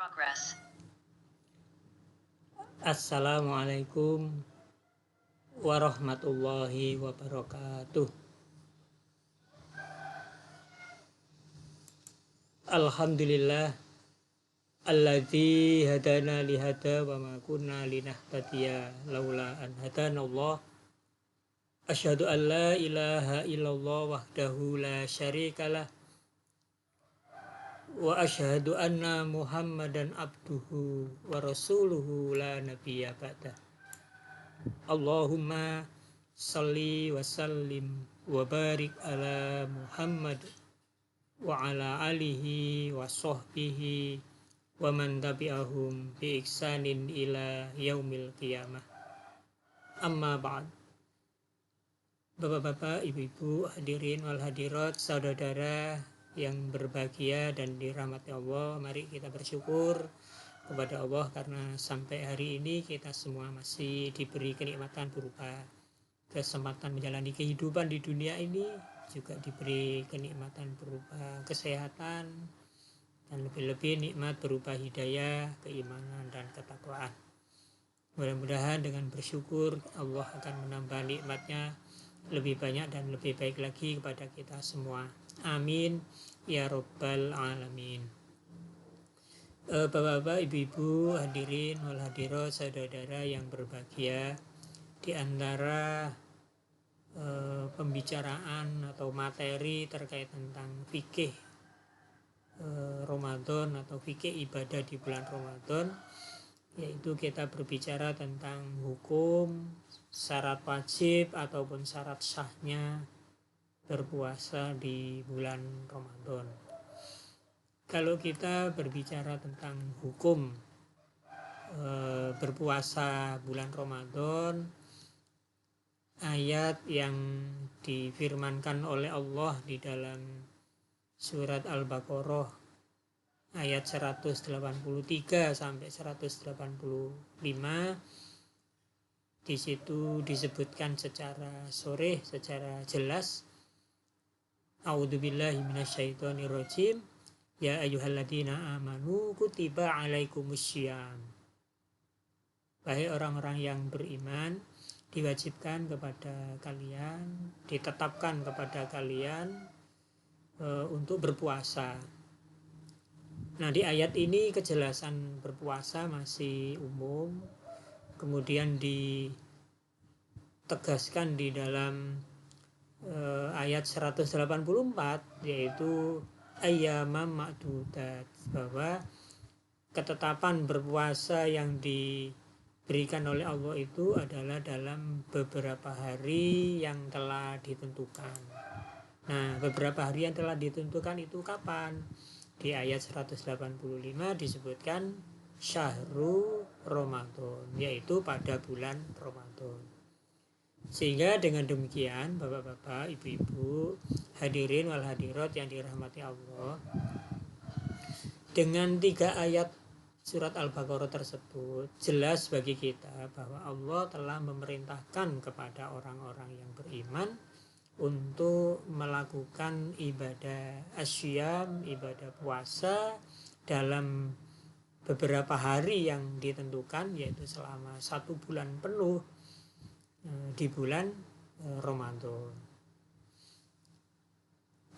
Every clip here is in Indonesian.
Progress. Assalamualaikum warahmatullahi wabarakatuh. Alhamdulillah alladzi hadana lihada wa ma kunna linahtadiya laula an hadanallah. Asyhadu an la ilaha illallah wahdahu la syarikalah wa asyhadu anna Muhammadan abduhu wa rasuluhu la nabiyya ba'dah. Allahumma salli wa sallim wa barik ala Muhammad wa ala alihi wa sahbihi wa man tabi'ahum bi ihsanin ila yaumil qiyamah. Amma ba'd. Bapak-bapak, ibu-ibu, hadirin wal hadirat, saudara yang berbahagia dan dirahmati Allah, mari kita bersyukur kepada Allah karena sampai hari ini kita semua masih diberi kenikmatan berupa kesempatan menjalani kehidupan di dunia ini, juga diberi kenikmatan berupa kesehatan, dan lebih-lebih nikmat berupa hidayah, keimanan, dan ketakwaan. Mudah-mudahan dengan bersyukur Allah akan menambah nikmatnya lebih banyak dan lebih baik lagi kepada kita semua. Amin ya rabbal alamin. Bapak-bapak, ibu-ibu, hadirin wal hadirat, saudara yang berbahagia, di antara pembicaraan atau materi terkait tentang fikih Ramadan atau fikih ibadah di bulan Ramadan, yaitu kita berbicara tentang hukum, syarat wajib ataupun syarat sahnya berpuasa di bulan Ramadan. Kalau kita berbicara tentang hukum berpuasa bulan Ramadan, ayat yang difirmankan oleh Allah di dalam surat Al-Baqarah ayat 183 sampai 185, di situ disebutkan secara sharih, secara jelas, A'udzubillahi minasyaitonirrajim, ya ayyuhalladzina amanu kutiba alaikumussyiyam. Wahai orang-orang yang beriman, diwajibkan kepada kalian, ditetapkan kepada kalian untuk berpuasa. Nah, di ayat ini kejelasan berpuasa masih umum, kemudian ditegaskan di dalam ayat 184, yaitu ayyamam ma'dudat, bahwa ketetapan berpuasa yang diberikan oleh Allah itu adalah dalam beberapa hari yang telah ditentukan. Nah, beberapa hari yang telah ditentukan itu kapan? Di ayat 185 disebutkan Syahrul Ramadan, yaitu pada bulan Ramadan. Sehingga dengan demikian, bapak-bapak, ibu-ibu, hadirin wal hadirat yang dirahmati Allah, dengan 3 ayat surat Al-Baqarah tersebut jelas bagi kita bahwa Allah telah memerintahkan kepada orang-orang yang beriman untuk melakukan ibadah asyam, ibadah puasa dalam beberapa hari yang ditentukan, yaitu selama 1 bulan penuh di bulan Ramadan.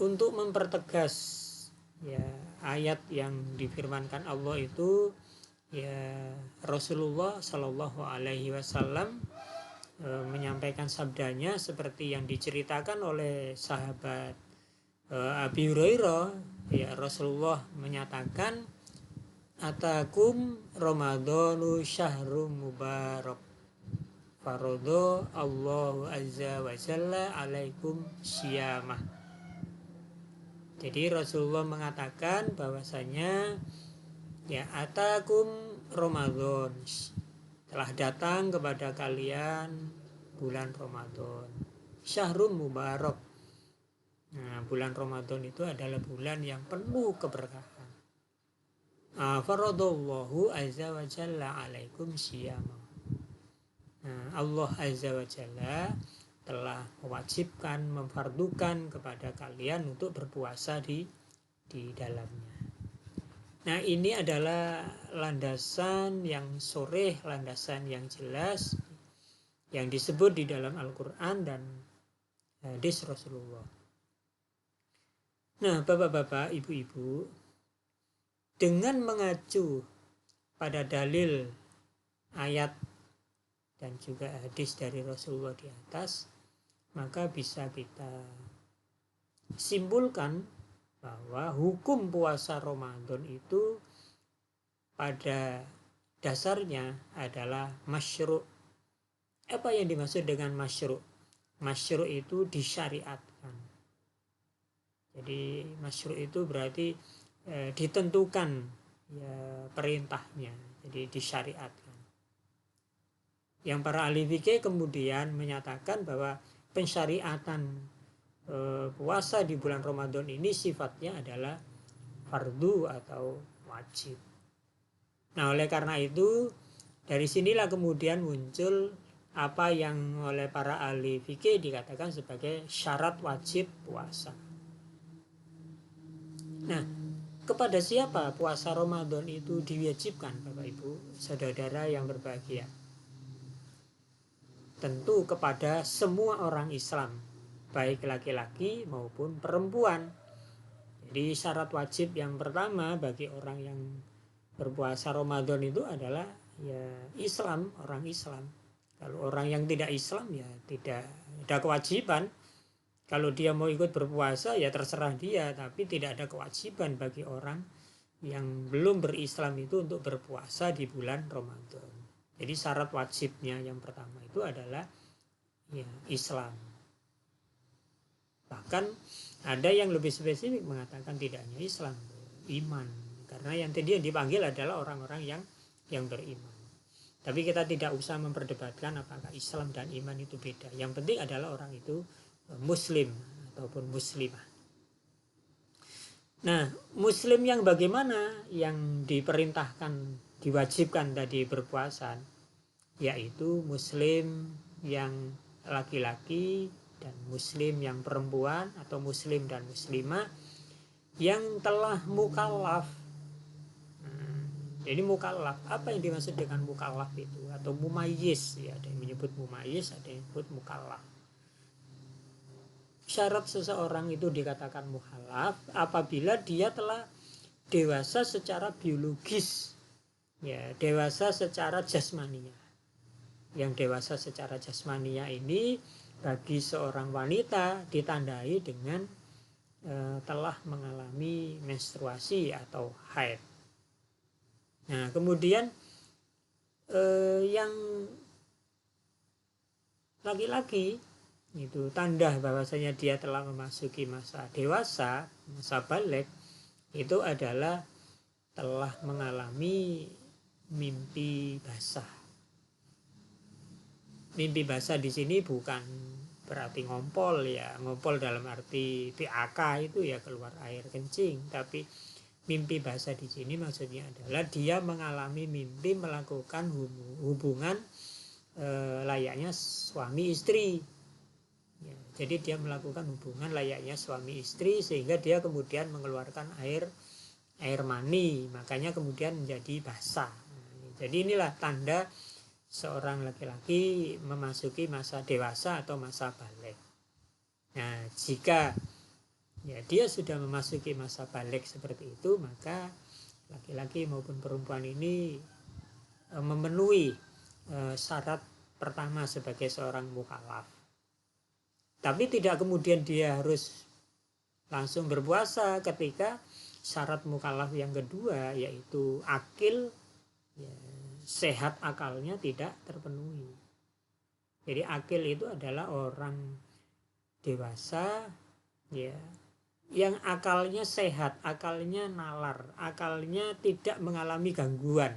Untuk mempertegas ayat yang difirmankan Allah itu, Rasulullah Shallallahu Alaihi Wasallam menyampaikan sabdanya seperti yang diceritakan oleh sahabat Abi Hurairah. Rasulullah menyatakan, atakum Ramadhanu syahrum mubarak, farodo Allahu azza wa jalla alaikum syiyamah. Jadi Rasulullah mengatakan bahwasanya atakum Ramadan, telah datang kepada kalian bulan Ramadan, syahrum mubarak. Nah, bulan Ramadan itu adalah bulan yang penuh keberkahan. Faradallahu azza wa jalla alaikum syiyamah. Nah, Allah azza wa jalla telah mewajibkan, memfardukan kepada kalian untuk berpuasa di dalamnya. Nah, ini adalah landasan yang sore, landasan yang jelas yang disebut di dalam Al-Quran dan hadis Rasulullah. Nah, bapak-bapak, ibu-ibu, dengan mengacu pada dalil ayat dan juga hadis dari Rasulullah di atas, maka bisa kita simpulkan bahwa hukum puasa Ramadan itu pada dasarnya adalah masyru'. Apa yang dimaksud dengan masyru'? Masyru' itu disyariatkan. Jadi masyru' itu berarti ditentukan ya, perintahnya, jadi disyariatkan. Yang para ahli fikih kemudian menyatakan bahwa pensyariatan puasa di bulan Ramadan ini sifatnya adalah fardu atau wajib. Nah, oleh karena itu dari sinilah kemudian muncul apa yang oleh para ahli fikih dikatakan sebagai syarat wajib puasa. Nah, kepada siapa puasa Ramadan itu diwajibkan, Bapak Ibu, saudara yang berbahagia? Tentu kepada semua orang Islam, baik laki-laki maupun perempuan. Jadi syarat wajib yang pertama bagi orang yang berpuasa Ramadan itu adalah ya Islam, orang Islam. Kalau orang yang tidak Islam ya tidak ada kewajiban. Kalau dia mau ikut berpuasa ya terserah dia, tapi tidak ada kewajiban bagi orang yang belum berislam itu untuk berpuasa di bulan Ramadan. Jadi syarat wajibnya yang pertama itu adalah ya Islam. Bahkan ada yang lebih spesifik mengatakan tidak hanya Islam, iman. Karena yang tadi yang dipanggil adalah orang-orang yang beriman. Tapi kita tidak usah memperdebatkan apakah Islam dan iman itu beda. Yang penting adalah orang itu Muslim ataupun Muslimah. Nah, Muslim yang bagaimana yang diperintahkan, diwajibkan tadi berpuasa, yaitu Muslim yang laki-laki dan Muslim yang perempuan atau Muslim dan Muslimah yang telah mukallaf. Jadi mukallaf, apa yang dimaksud dengan mukallaf itu? Atau mumayyiz, ya, ada yang menyebut mumayyiz, ada yang menyebut mukallaf. Syarat seseorang itu dikatakan mukallaf apabila dia telah dewasa secara biologis, ya, dewasa secara jasmania. Yang dewasa secara jasmania ini bagi seorang wanita ditandai dengan telah mengalami menstruasi atau haid. Nah, kemudian yang laki-laki itu tanda bahwasanya dia telah memasuki masa dewasa, masa balik, itu adalah telah mengalami mimpi basah. Mimpi basah di sini bukan berarti ngompol, ya, ngompol dalam arti PAK itu ya keluar air kencing, tapi mimpi basah di sini maksudnya adalah dia mengalami mimpi melakukan hubungan layaknya suami istri. Ya, jadi dia melakukan hubungan layaknya suami istri sehingga dia kemudian mengeluarkan air mani, makanya kemudian menjadi basah. Jadi inilah tanda seorang laki-laki memasuki masa dewasa atau masa balik. Nah, jika ya dia sudah memasuki masa balik seperti itu, maka laki-laki maupun perempuan ini memenuhi syarat pertama sebagai seorang mukallaf. Tapi tidak kemudian dia harus langsung berpuasa ketika syarat mukallaf yang kedua yaitu akil, ya, sehat akalnya tidak terpenuhi. Jadi akil itu adalah orang dewasa, ya, yang akalnya sehat, akalnya nalar, akalnya tidak mengalami gangguan.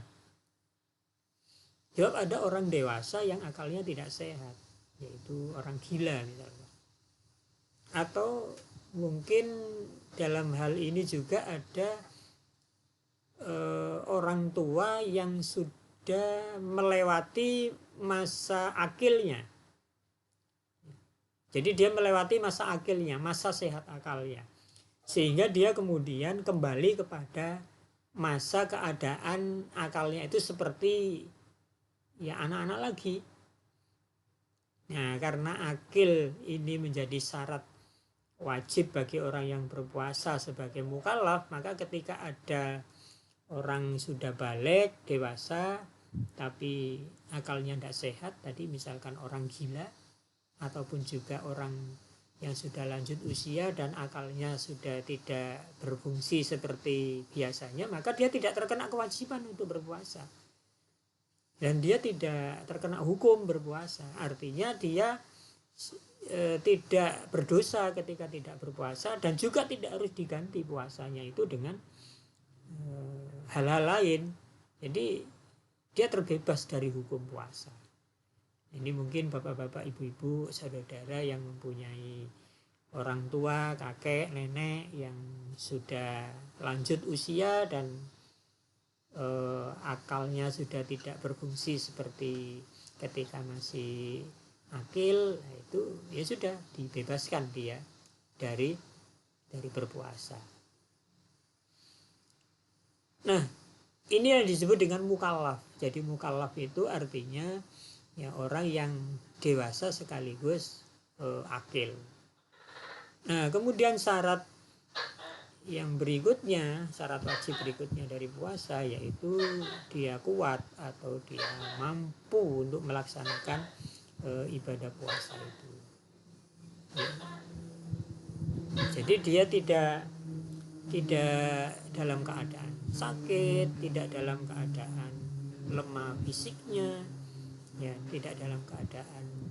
Sebab ada orang dewasa yang akalnya tidak sehat, yaitu orang gila misalnya. Atau mungkin dalam hal ini juga ada orang tua yang sudah melewati masa akilnya. Jadi dia melewati masa akilnya, masa sehat akalnya. Sehingga dia kemudian kembali kepada masa keadaan akalnya itu seperti ya anak-anak lagi. Nah, karena akil ini menjadi syarat wajib bagi orang yang berpuasa sebagai mukallaf, maka ketika ada orang sudah balik dewasa tapi akalnya tidak sehat, tadi misalkan orang gila ataupun juga orang yang sudah lanjut usia dan akalnya sudah tidak berfungsi seperti biasanya, maka dia tidak terkena kewajiban untuk berpuasa dan dia tidak terkena hukum berpuasa. Artinya dia tidak berdosa ketika tidak berpuasa, dan juga tidak harus diganti puasanya itu dengan hal-hal lain. Jadi dia terbebas dari hukum puasa. Ini mungkin bapak-bapak, ibu-ibu, saudara yang mempunyai orang tua, kakek, nenek yang sudah lanjut usia dan akalnya sudah tidak berfungsi seperti ketika masih akil, itu ya sudah dibebaskan dia dari berpuasa. Nah, ini yang disebut dengan mukallaf. Jadi mukallaf itu artinya ya orang yang dewasa sekaligus akil. Nah, kemudian syarat yang berikutnya, syarat wajib berikutnya dari puasa, yaitu dia kuat atau dia mampu untuk melaksanakan ibadah puasa itu. Ya. Jadi dia tidak dalam keadaan sakit, tidak dalam keadaan lemah fisiknya, ya, tidak dalam keadaan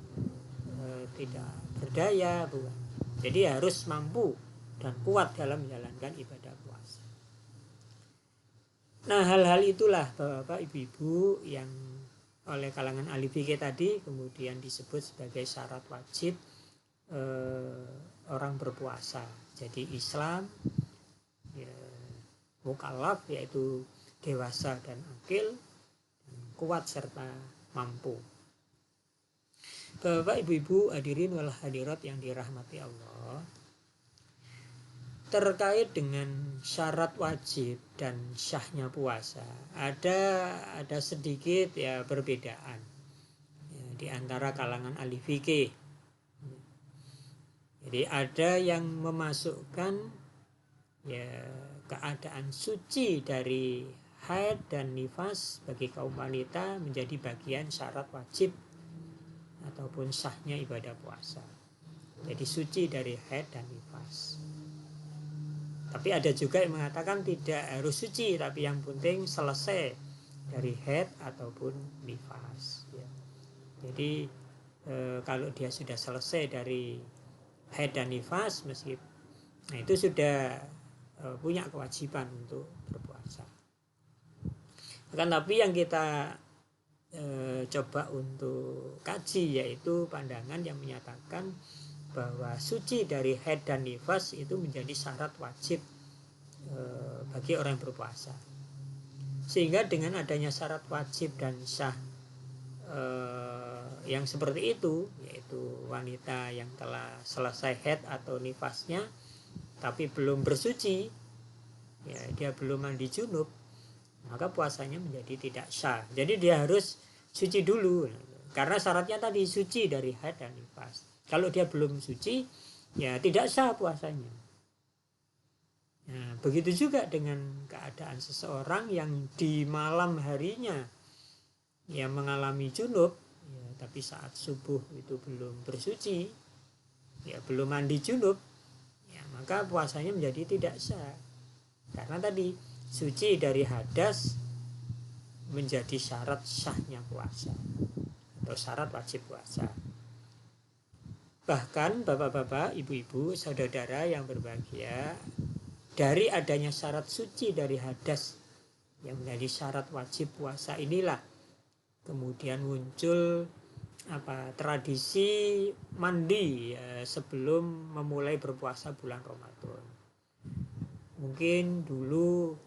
tidak berdaya, bukan. Jadi harus mampu dan kuat dalam menjalankan ibadah puasa. Nah, hal-hal itulah bapak-bapak, ibu-ibu yang oleh kalangan ahli fikih tadi kemudian disebut sebagai syarat wajib orang berpuasa. Jadi Islam, ya, mukallaf yaitu dewasa dan akil, kuat serta mampu. Bapak, ibu-ibu, hadirin wal hadirat yang dirahmati Allah, terkait dengan syarat wajib dan syahnya puasa ada sedikit ya perbedaan ya, di antara kalangan ahli fikih. Jadi ada yang memasukkan ya keadaan suci dari haid dan nifas bagi kaum wanita menjadi bagian syarat wajib ataupun sahnya ibadah puasa. Jadi suci dari haid dan nifas. Tapi ada juga yang mengatakan tidak harus suci, tapi yang penting selesai dari haid ataupun nifas. Ya. Jadi kalau dia sudah selesai dari haid dan nifas, nah itu sudah punya kewajiban untuk berpuasa. Kan tapi yang kita coba untuk kaji yaitu pandangan yang menyatakan bahwa suci dari haid dan nifas itu menjadi syarat wajib bagi orang yang berpuasa. Sehingga dengan adanya syarat wajib dan sah yang seperti itu, yaitu wanita yang telah selesai haid atau nifasnya tapi belum bersuci, ya dia belum mandi junub, maka puasanya menjadi tidak sah. Jadi dia harus suci dulu, karena syaratnya tadi suci dari haid dan nifas. Kalau dia belum suci, ya tidak sah puasanya. Nah, begitu juga dengan keadaan seseorang yang di malam harinya ya mengalami junub, ya, tapi saat subuh itu belum bersuci, ya belum mandi junub, ya maka puasanya menjadi tidak sah. Karena tadi suci dari hadas menjadi syarat sahnya puasa atau syarat wajib puasa. Bahkan bapak-bapak, ibu-ibu, saudara yang berbahagia, dari adanya syarat suci dari hadas yang menjadi syarat wajib puasa inilah kemudian muncul tradisi mandi sebelum memulai berpuasa bulan Ramadan. Mungkin dulu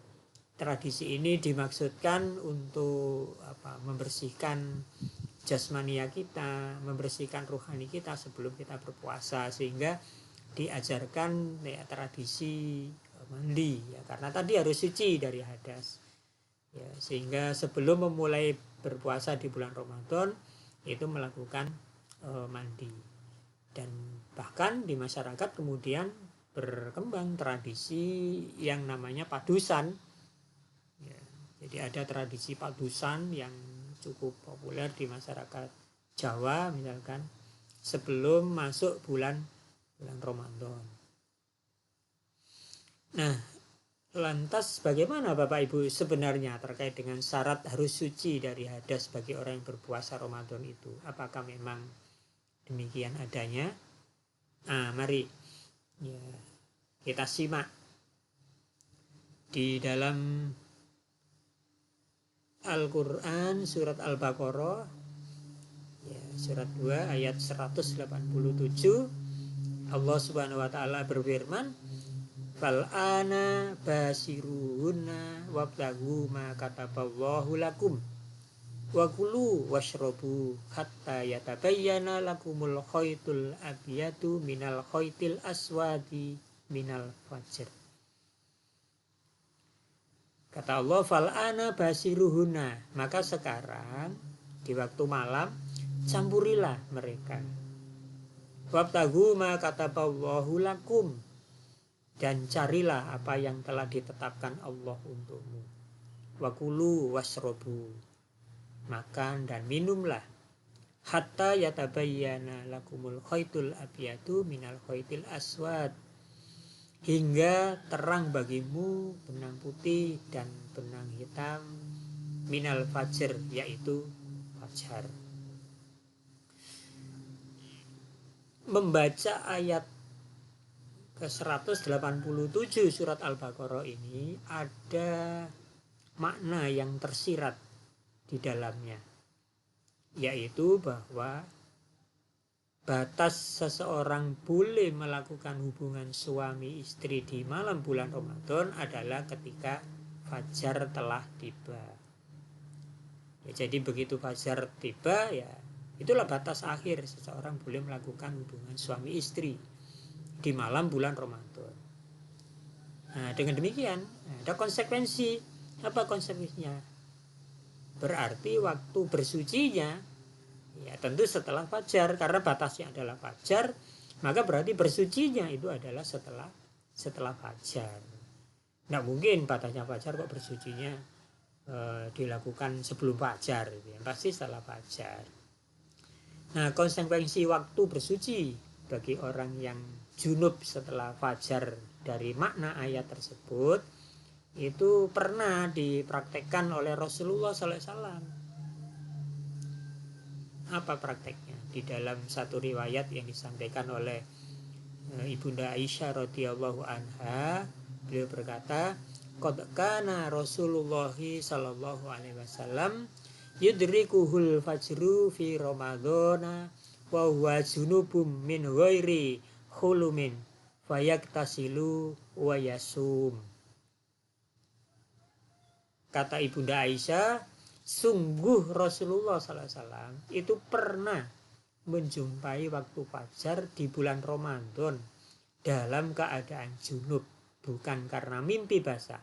tradisi ini dimaksudkan untuk membersihkan jasmania kita, membersihkan rohani kita sebelum kita berpuasa, sehingga diajarkan ya, tradisi mandi ya, karena tadi harus suci dari hadas ya, sehingga sebelum memulai berpuasa di bulan Ramadan itu melakukan mandi. Dan bahkan di masyarakat kemudian berkembang tradisi yang namanya padusan ya, jadi ada tradisi padusan yang cukup populer di masyarakat Jawa misalkan sebelum masuk bulan Ramadan. Nah, lantas bagaimana Bapak Ibu sebenarnya terkait dengan syarat harus suci dari hadas bagi orang yang berpuasa Ramadan itu? Apakah memang demikian adanya? Mari ya, kita simak di dalam Al-Quran surat Al-Baqarah ya, surat 2 ayat 187. Allah Subhanahu wa taala berfirman, "Fal'ana basiruhunna wabtaghu ma kataballahu lakum wa kulu washrabu hatta yatabayyana lakumul khaytul abyadu minal khaytil aswadi minal fajr." Kata Allah, "Fal'ana basiruhunna," maka sekarang di waktu malam campurilah mereka. "Wabtaghu ma kataballahu lakum," dan carilah apa yang telah ditetapkan Allah untukmu. "Wa kulu washrabu," makan dan minumlah. "Hatta yatabayyana lakumul khaytul abyadu minal khaytil aswad," hingga terang bagimu benang putih dan benang hitam minal fajr, yaitu fajar. Membaca ayat ke-187 surat Al-Baqarah ini ada makna yang tersirat di dalamnya, yaitu bahwa batas seseorang boleh melakukan hubungan suami istri di malam bulan Ramadan adalah ketika fajar telah tiba. Ya, jadi begitu fajar tiba ya itulah batas akhir seseorang boleh melakukan hubungan suami istri di malam bulan Ramadan. Nah, dengan demikian ada konsekuensi. Apa konsekuensinya? Berarti waktu bersucinya ya tentu setelah fajar, karena batasnya adalah fajar, maka berarti bersucinya itu adalah setelah fajar. Nggak mungkin batasnya fajar kok bersucinya dilakukan sebelum fajar, ya. Pasti setelah fajar. Nah, konsekuensi waktu bersuci bagi orang yang junub setelah fajar dari makna ayat tersebut itu pernah dipraktekkan oleh Rasulullah SAW. Apa prakteknya? Di dalam satu riwayat yang disampaikan oleh Ibunda Aisyah radhiyallahu anha, beliau berkata, "Qad kana Rasulullah sallallahu alaihi wasallam yudrikuhul fajru fi Ramadhana wa huwa junubum min ghairi khulumin fayaktasilu wa yasum." Kata Ibunda Aisyah, sungguh Rasulullah SAW itu pernah menjumpai waktu fajar di bulan Ramadan dalam keadaan junub, bukan karena mimpi basah.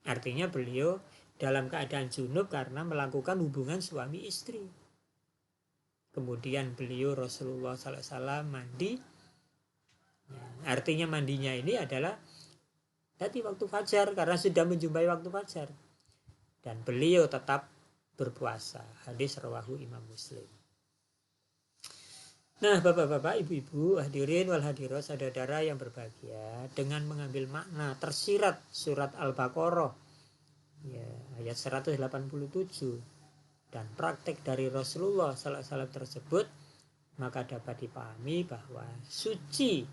Artinya beliau dalam keadaan junub karena melakukan hubungan suami istri. Kemudian beliau Rasulullah SAW mandi. Artinya mandinya ini adalah tadi waktu fajar karena sudah menjumpai waktu fajar. Dan beliau tetap berpuasa. Hadis rawahu Imam Muslim. Nah, bapak-bapak, ibu-ibu, hadirin wal hadirat, saudara yang berbahagia, dengan mengambil makna tersirat surat Al-Baqarah ya, ayat 187 dan praktek dari Rasulullah SAW tersebut, maka dapat dipahami bahwa suci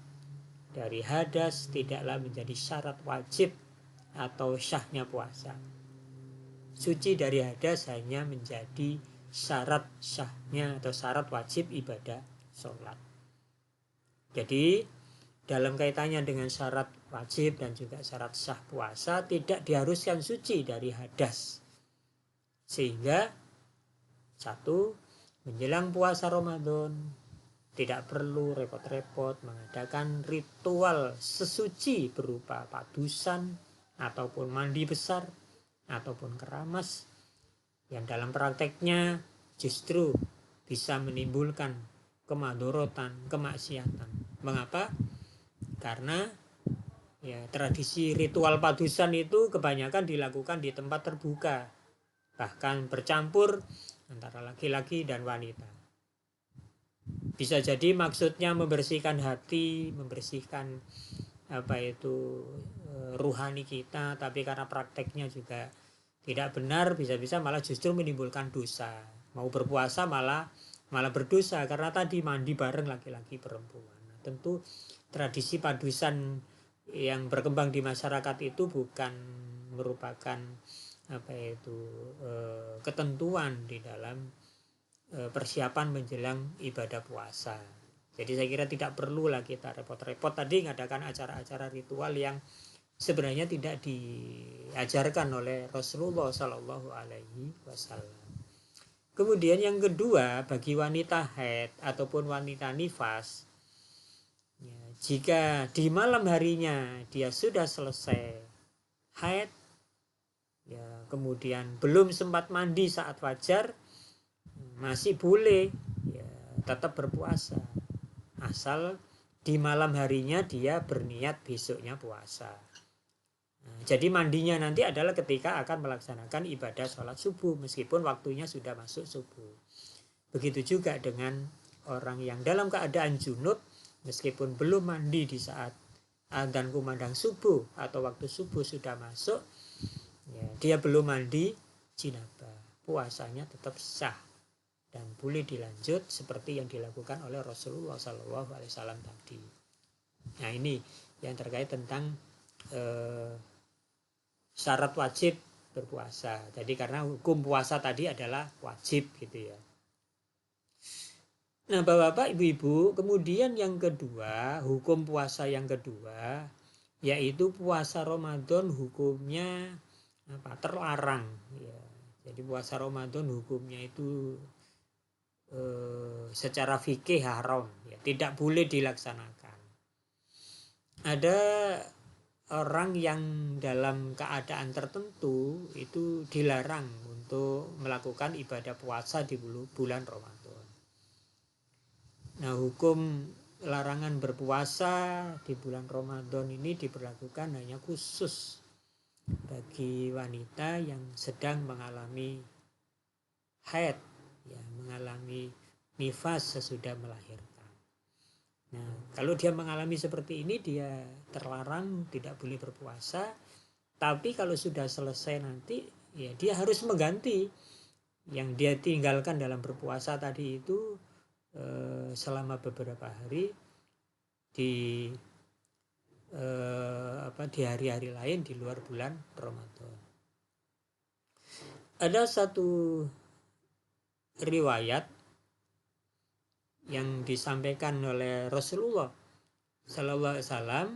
dari hadas tidaklah menjadi syarat wajib atau syahnya puasa. Suci dari hadas hanya menjadi syarat syahnya atau syarat wajib ibadah sholat. Jadi dalam kaitannya dengan syarat wajib dan juga syarat sah puasa tidak diharuskan suci dari hadas. Sehingga satu, menjelang puasa Ramadan tidak perlu repot-repot mengadakan ritual sesuci berupa padusan ataupun mandi besar ataupun keramas yang dalam prakteknya justru bisa menimbulkan kemadorotan, kemaksiatan. Mengapa? Karena ya tradisi ritual padusan itu kebanyakan dilakukan di tempat terbuka, bahkan bercampur antara laki-laki dan wanita. Bisa jadi maksudnya membersihkan hati, membersihkan ruhani kita, tapi karena prakteknya juga tidak benar, bisa-bisa malah justru menimbulkan dosa. Mau berpuasa malah berdosa karena tadi mandi bareng laki-laki perempuan. Nah, tentu tradisi padusan yang berkembang di masyarakat itu bukan merupakan ketentuan di dalam persiapan menjelang ibadah puasa. Jadi saya kira tidak perlulah kita repot-repot tadi mengadakan acara-acara ritual yang sebenarnya tidak diajarkan oleh Rasulullah Shallallahu Alaihi Wasallam. Kemudian yang kedua, bagi wanita haid ataupun wanita nifas, ya, jika di malam harinya dia sudah selesai haid, ya, kemudian belum sempat mandi saat fajar, masih boleh ya, tetap berpuasa asal di malam harinya dia berniat besoknya puasa. Nah, jadi mandinya nanti adalah ketika akan melaksanakan ibadah sholat subuh meskipun waktunya sudah masuk subuh. Begitu juga dengan orang yang dalam keadaan junub meskipun belum mandi di saat adzan kumandang subuh atau waktu subuh sudah masuk, ya, dia belum mandi jinabah, puasanya tetap sah dan boleh dilanjut seperti yang dilakukan oleh Rasulullah SAW tadi. Nah, ini yang terkait tentang syarat wajib berpuasa. Jadi karena hukum puasa tadi adalah wajib gitu ya. Nah, Bapak-bapak, Ibu-ibu, kemudian yang kedua, hukum puasa yang kedua yaitu puasa Ramadan hukumnya terlarang ya. Jadi puasa Ramadan hukumnya itu secara fikih haram ya, tidak boleh dilaksanakan. Ada orang yang dalam keadaan tertentu itu dilarang untuk melakukan ibadah puasa di bulan Ramadan. Nah, hukum larangan berpuasa di bulan Ramadan ini diberlakukan hanya khusus bagi wanita yang sedang mengalami haid, ya, mengalami nifas sesudah melahirkan. Nah, kalau dia mengalami seperti ini dia terlarang, tidak boleh berpuasa. Tapi kalau sudah selesai nanti ya dia harus mengganti yang dia tinggalkan dalam berpuasa tadi itu selama beberapa hari di hari-hari lain di luar bulan Ramadan. Ada satu riwayat yang disampaikan oleh Rasulullah Sallallahu Alaihi Wasallam.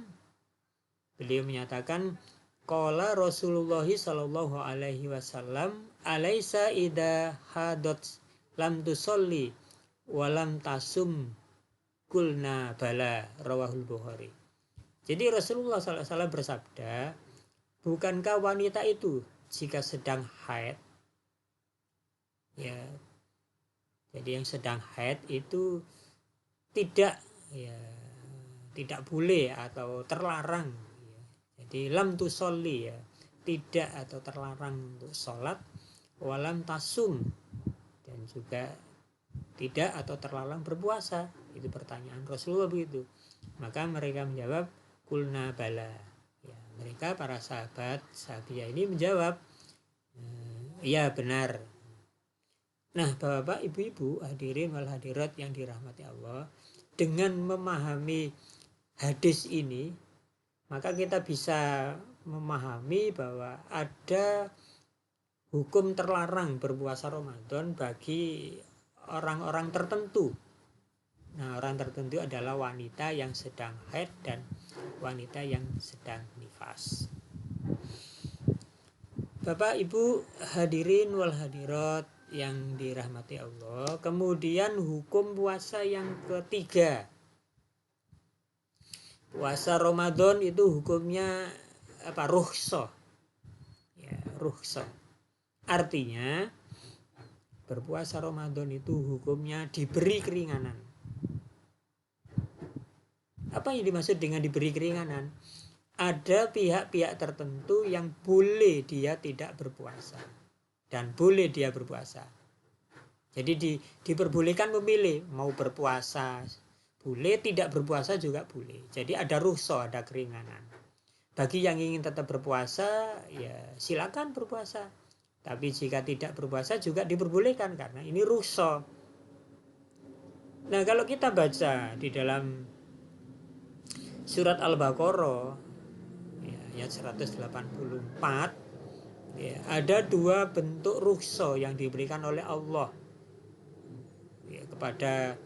Beliau menyatakan, qala Rasulullah Sallallahu Alaihi Wasallam, alaisa idza hadat lam tusolli walam tasum kulna bala, rawahul Bukhari. Jadi Rasulullah Sallallahu Alaihi Wasallam bersabda, bukankah wanita itu jika sedang haid, ya, jadi yang sedang haid itu tidak boleh atau terlarang ya. Jadi lam tusolli ya, tidak atau terlarang untuk sholat, walam tasum, dan juga tidak atau terlarang berpuasa. Itu pertanyaan Rasulullah begitu. Maka mereka menjawab kulna bala. Ya, mereka para sahabiah ini menjawab, iya benar. Nah, Bapak, Ibu-ibu, hadirin wal hadirat yang dirahmati Allah, dengan memahami hadis ini, maka kita bisa memahami bahwa ada hukum terlarang berpuasa Ramadan bagi orang-orang tertentu. Nah, orang tertentu adalah wanita yang sedang haid dan wanita yang sedang nifas. Bapak, Ibu, hadirin wal hadirat yang dirahmati Allah. Kemudian hukum puasa yang ketiga. Puasa Ramadan itu hukumnya apa? Rukhsah. Ya, rukhsah. Artinya berpuasa Ramadan itu hukumnya diberi keringanan. Apa yang dimaksud dengan diberi keringanan? Ada pihak-pihak tertentu yang boleh dia tidak berpuasa dan boleh dia berpuasa. Jadi diperbolehkan memilih mau berpuasa boleh, tidak berpuasa juga boleh. Jadi ada rukhsah, ada keringanan. Bagi yang ingin tetap berpuasa, ya silakan berpuasa. Tapi jika tidak berpuasa juga diperbolehkan karena ini rukhsah. Nah, kalau kita baca di dalam surat Al-Baqarah ya, ayat 184 ya, ada dua bentuk rukhsah yang diberikan oleh Allah ya, kepada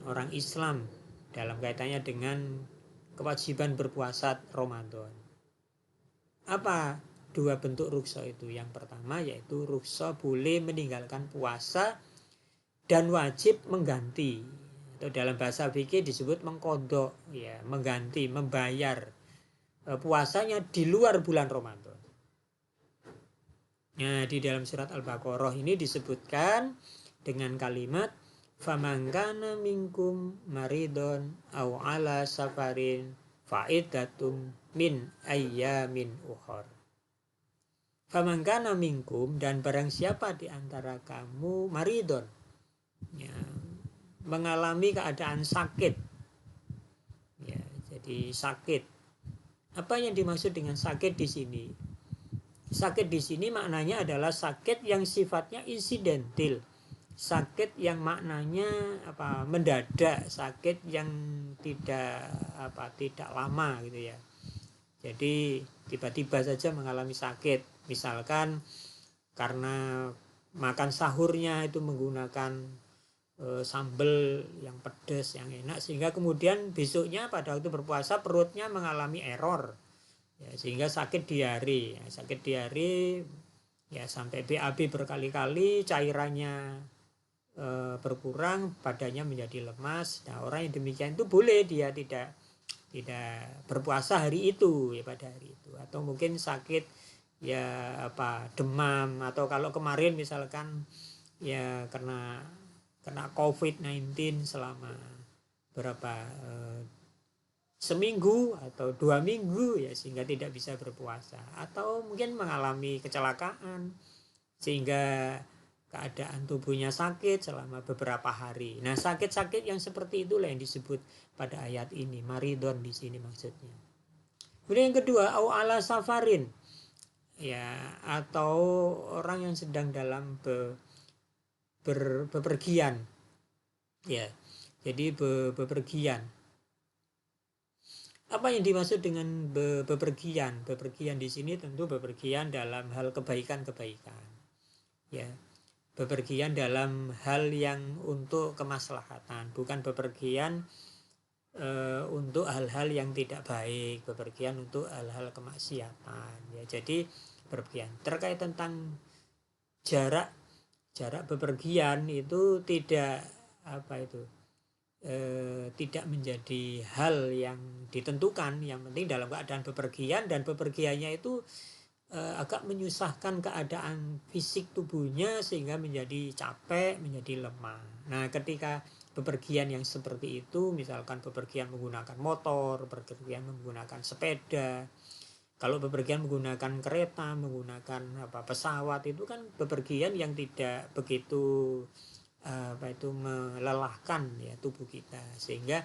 orang Islam dalam kaitannya dengan kewajiban berpuasa Ramadan. Apa dua bentuk rukhsah itu? Yang pertama yaitu rukhsah boleh meninggalkan puasa dan wajib mengganti, atau dalam bahasa fikih disebut mengqadha, ya, mengganti, membayar puasanya di luar bulan Ramadan. Nah, di dalam surat Al-Baqarah ini disebutkan dengan kalimat faman kana minkum maridon aw ala safarin fa'iddatum min ayyamin ukhar. Faman kana minkum, dan barang siapa di antara kamu maridon ya, mengalami keadaan sakit ya, jadi sakit. Apa yang dimaksud dengan sakit di sini? Sakit di sini maknanya adalah sakit yang sifatnya insidental, sakit yang maknanya mendadak, sakit yang tidak lama gitu ya. Jadi tiba-tiba saja mengalami sakit, misalkan karena makan sahurnya itu menggunakan sambal yang pedas, yang enak, sehingga kemudian besoknya pada waktu berpuasa perutnya mengalami error ya, sehingga sakit diare ya, sampai BAB berkali-kali, cairannya berkurang, badannya menjadi lemas. Nah, orang yang demikian itu boleh dia tidak berpuasa hari itu ya, pada hari itu. Atau mungkin sakit ya demam, atau kalau kemarin misalkan ya kena COVID-19 selama berapa seminggu atau 2 minggu ya, sehingga tidak bisa berpuasa, atau mungkin mengalami kecelakaan sehingga keadaan tubuhnya sakit selama beberapa hari. Nah, sakit-sakit yang seperti itulah yang disebut pada ayat ini maridon di sini maksudnya. Kemudian yang kedua, au ala safarin ya, atau orang yang sedang dalam bepergian ya, jadi bepergian. Apa yang dimaksud dengan bepergian? Bepergian di sini tentu bepergian dalam hal kebaikan-kebaikan ya, bepergian dalam hal yang untuk kemaslahatan, bukan bepergian untuk hal-hal yang tidak baik, bepergian untuk hal-hal kemaksiatan ya. Jadi bepergian terkait tentang jarak bepergian itu tidak tidak menjadi hal yang ditentukan. Yang penting dalam keadaan bepergian, dan bepergiannya itu agak menyusahkan keadaan fisik tubuhnya sehingga menjadi capek, menjadi lemah. Nah, ketika bepergian yang seperti itu, misalkan bepergian menggunakan motor, bepergian menggunakan sepeda, kalau bepergian menggunakan kereta, menggunakan pesawat, itu kan bepergian yang tidak begitu melelahkan ya tubuh kita, sehingga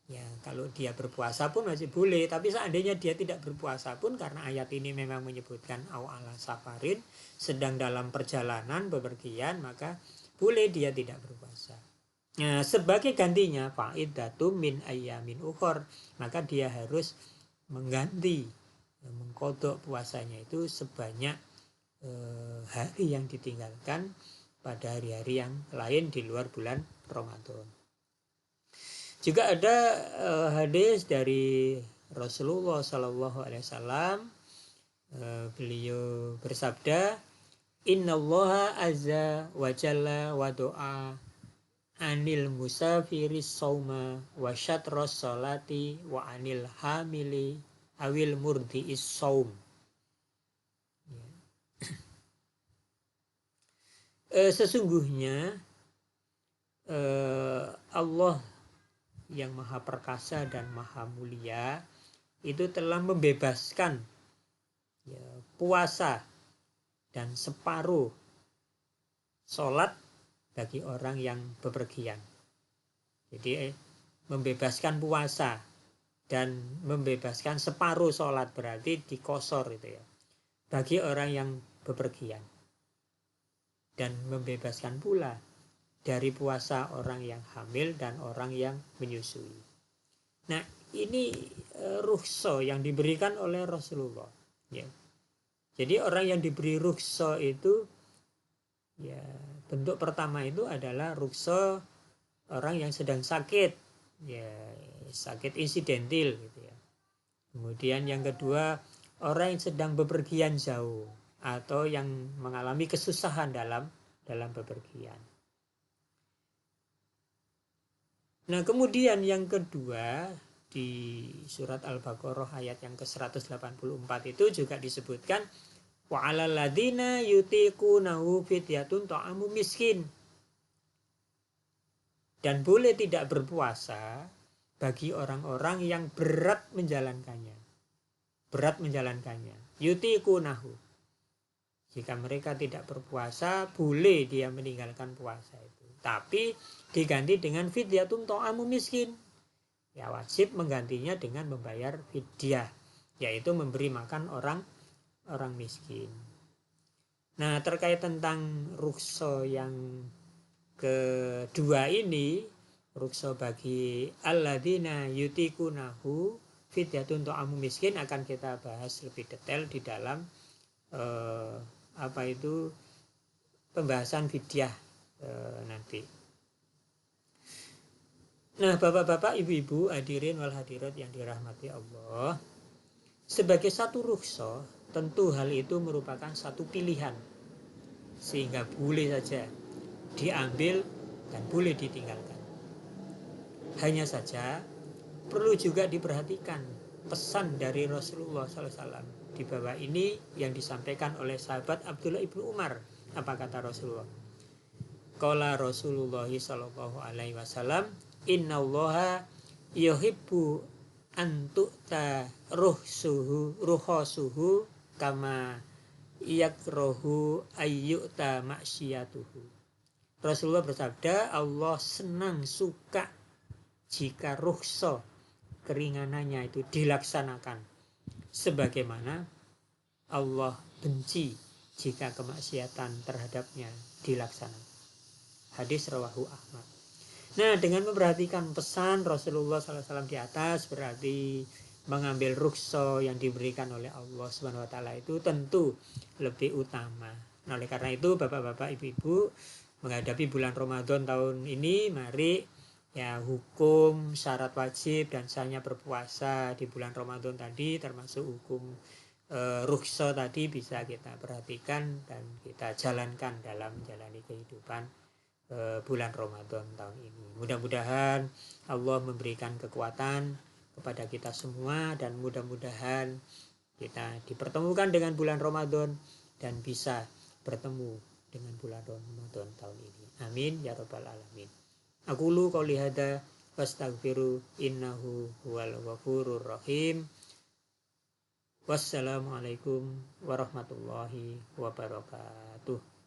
ya kalau dia berpuasa pun masih boleh. Tapi seandainya dia tidak berpuasa pun, karena ayat ini memang menyebutkan au ala safarin, sedang dalam perjalanan bepergian, maka boleh dia tidak berpuasa. Nah, sebagai gantinya fa'iddatum min ayyamin ukhor, maka dia harus mengganti, mengqadha puasanya itu sebanyak hari yang ditinggalkan pada hari-hari yang lain di luar bulan Ramadan. Juga ada hadis dari Rasulullah SAW, beliau bersabda, Innallaha azza wa jalla wa doa anil musafiris sauma wa syatros salati wa anil hamili awil murdi'is saum. Sesungguhnya Allah yang maha perkasa dan maha mulia itu telah membebaskan ya, puasa dan separuh sholat bagi orang yang bepergian. Jadi membebaskan puasa dan membebaskan separuh sholat, berarti dikosor itu ya, bagi orang yang bepergian, dan membebaskan pula dari puasa orang yang hamil dan orang yang menyusui. Nah, ini rukhsah yang diberikan oleh Rasulullah ya. Jadi orang yang diberi rukhsah itu ya, bentuk pertama itu adalah rukhsah orang yang sedang sakit ya, sakit insidentil gitu ya. Kemudian yang kedua, orang yang sedang bepergian jauh atau yang mengalami kesusahan dalam bepergian. Nah, kemudian yang kedua di surat Al-Baqarah ayat yang ke-184 itu juga disebutkan wa 'alal ladzina yutiqunahu fidyatun ta'amu miskin. Dan boleh tidak berpuasa bagi orang-orang yang berat menjalankannya. Berat menjalankannya. Yutiqunahu. Jika mereka tidak berpuasa, boleh dia meninggalkan puasa itu. Tapi diganti dengan fidyatun ta'amu miskin. Ya, wajib menggantinya dengan membayar fidyah, yaitu memberi makan orang miskin. Nah, terkait tentang rukhsah yang kedua ini, rukhsah bagi alladzina yutiqunahu fidyatun ta'amu miskin, akan kita bahas lebih detail di dalam pembahasan fidyah nanti. Nah, bapak-bapak, ibu-ibu, hadirin wal hadirat yang dirahmati Allah, sebagai satu rukhsah, tentu hal itu merupakan satu pilihan, sehingga boleh saja diambil dan boleh ditinggalkan. Hanya saja perlu juga diperhatikan pesan dari Rasulullah SAW di bawah ini yang disampaikan oleh sahabat Abdullah ibnu Umar. Apa kata Rasulullah? Qala Rasulullah SAW, innallaha yuhibbu antu'ta ruhsuhu kama yakrahu ayyu'ta maksiyatuhu. Rasulullah bersabda, Allah senang, suka jika rukhsah keringanannya itu dilaksanakan, sebagaimana Allah benci jika kemaksiatan terhadapnya dilaksanakan. Hadis rawahu Ahmad. Nah, dengan memperhatikan pesan Rasulullah SAW di atas, berarti mengambil rukhsah yang diberikan oleh Allah Subhanahu wa taala itu tentu lebih utama. Nah, oleh karena itu bapak-bapak, ibu-ibu, menghadapi bulan Ramadan tahun ini, mari ya, hukum syarat wajib dan sahnya berpuasa di bulan Ramadan tadi, termasuk hukum rukhsah tadi, bisa kita perhatikan dan kita jalankan dalam menjalani kehidupan bulan Ramadan tahun ini. Mudah-mudahan Allah memberikan kekuatan kepada kita semua, dan mudah-mudahan kita dipertemukan dengan bulan Ramadan dan bisa bertemu dengan bulan Ramadan tahun ini. Amin ya rabbal alamin. Aqulu qouli hadza wastaghfiru innahu huwal ghafurur rahim. Wassalamualaikum warahmatullahi wabarakatuh.